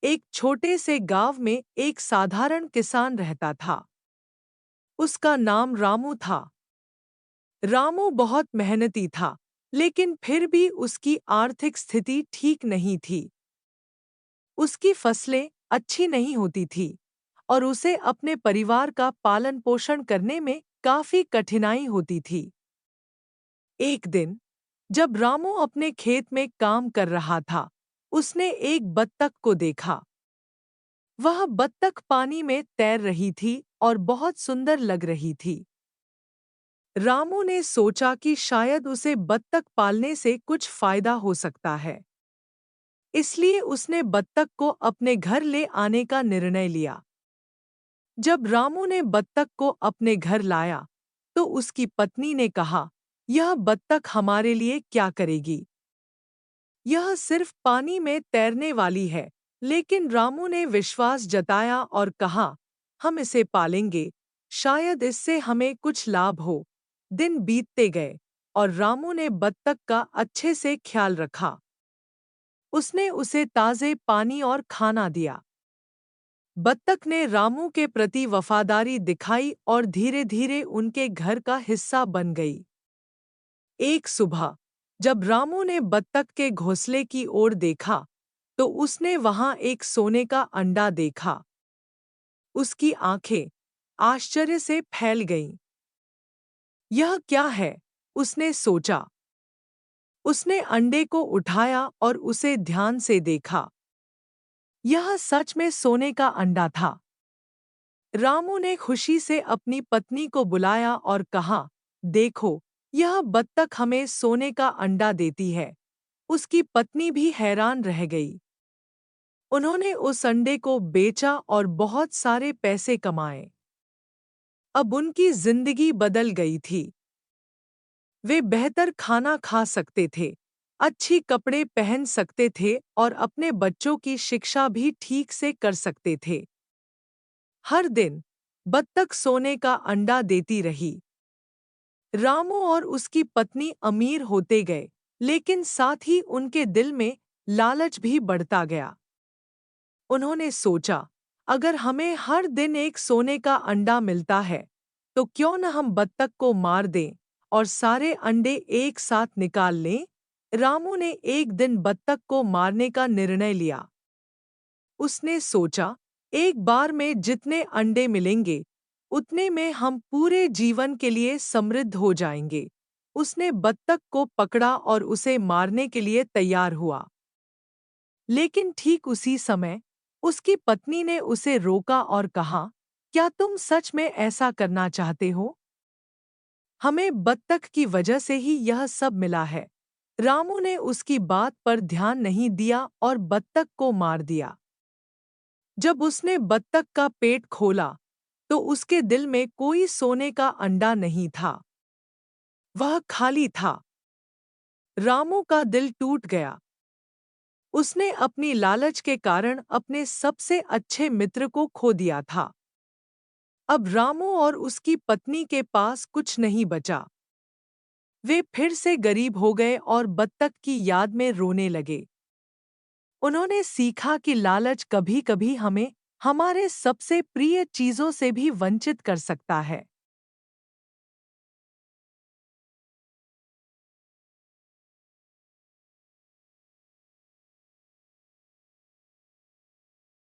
एक छोटे से गांव में एक साधारण किसान रहता था। उसका नाम रामू था। रामू बहुत मेहनती था, लेकिन फिर भी उसकी आर्थिक स्थिति ठीक नहीं थी। उसकी फसलें अच्छी नहीं होती थी और उसे अपने परिवार का पालन पोषण करने में काफी कठिनाई होती थी। एक दिन जब रामू अपने खेत में काम कर रहा था, उसने एक बत्तख को देखा। वह बत्तख पानी में तैर रही थी और बहुत सुंदर लग रही थी। रामू ने सोचा कि शायद उसे बत्तख पालने से कुछ फायदा हो सकता है। इसलिए उसने बत्तख को अपने घर ले आने का निर्णय लिया। जब रामू ने बत्तख को अपने घर लाया, तो उसकी पत्नी ने कहा, "यह बत्तख हमारे लिए क्या करेगी? यह सिर्फ पानी में तैरने वाली है।" लेकिन रामू ने विश्वास जताया और कहा, "हम इसे पालेंगे, शायद इससे हमें कुछ लाभ हो।" दिन बीतते गए और रामू ने बत्तख का अच्छे से ख्याल रखा। उसने उसे ताज़े पानी और खाना दिया। बत्तख ने रामू के प्रति वफादारी दिखाई और धीरे-धीरे उनके घर का हिस्सा बन गई। एक सुबह जब रामू ने बत्तख के घोंसले की ओर देखा, तो उसने वहां एक सोने का अंडा देखा। उसकी आंखें आश्चर्य से फैल गईं। यह क्या है? उसने सोचा। उसने अंडे को उठाया और उसे ध्यान से देखा। यह सच में सोने का अंडा था। रामू ने खुशी से अपनी पत्नी को बुलाया और कहा, "देखो, यह बत्तख हमें सोने का अंडा देती है।" उसकी पत्नी भी हैरान रह गई। उन्होंने उस अंडे को बेचा और बहुत सारे पैसे कमाए। अब उनकी जिंदगी बदल गई थी। वे बेहतर खाना खा सकते थे, अच्छी कपड़े पहन सकते थे और अपने बच्चों की शिक्षा भी ठीक से कर सकते थे। हर दिन बत्तख सोने का अंडा देती रही। रामू और उसकी पत्नी अमीर होते गए, लेकिन साथ ही उनके दिल में लालच भी बढ़ता गया। उन्होंने सोचा, अगर हमें हर दिन एक सोने का अंडा मिलता है, तो क्यों न हम बत्तख को मार दें और सारे अंडे एक साथ निकाल लें। रामू ने एक दिन बत्तख को मारने का निर्णय लिया। उसने सोचा, एक बार में जितने अंडे मिलेंगे, उतने में हम पूरे जीवन के लिए समृद्ध हो जाएंगे। उसने बत्तख को पकड़ा और उसे मारने के लिए तैयार हुआ। लेकिन ठीक उसी समय उसकी पत्नी ने उसे रोका और कहा, "क्या तुम सच में ऐसा करना चाहते हो? हमें बत्तख की वजह से ही यह सब मिला है।" रामू ने उसकी बात पर ध्यान नहीं दिया और बत्तख को मार दिया। जब उसने बत्तख का पेट खोला, तो उसके दिल में कोई सोने का अंडा नहीं था। वह खाली था। रामू का दिल टूट गया। उसने अपनी लालच के कारण अपने सबसे अच्छे मित्र को खो दिया था। अब रामू और उसकी पत्नी के पास कुछ नहीं बचा। वे फिर से गरीब हो गए और बत्तख की याद में रोने लगे। उन्होंने सीखा कि लालच कभी-कभी हमें हमारे सबसे प्रिय चीजों से भी वंचित कर सकता है।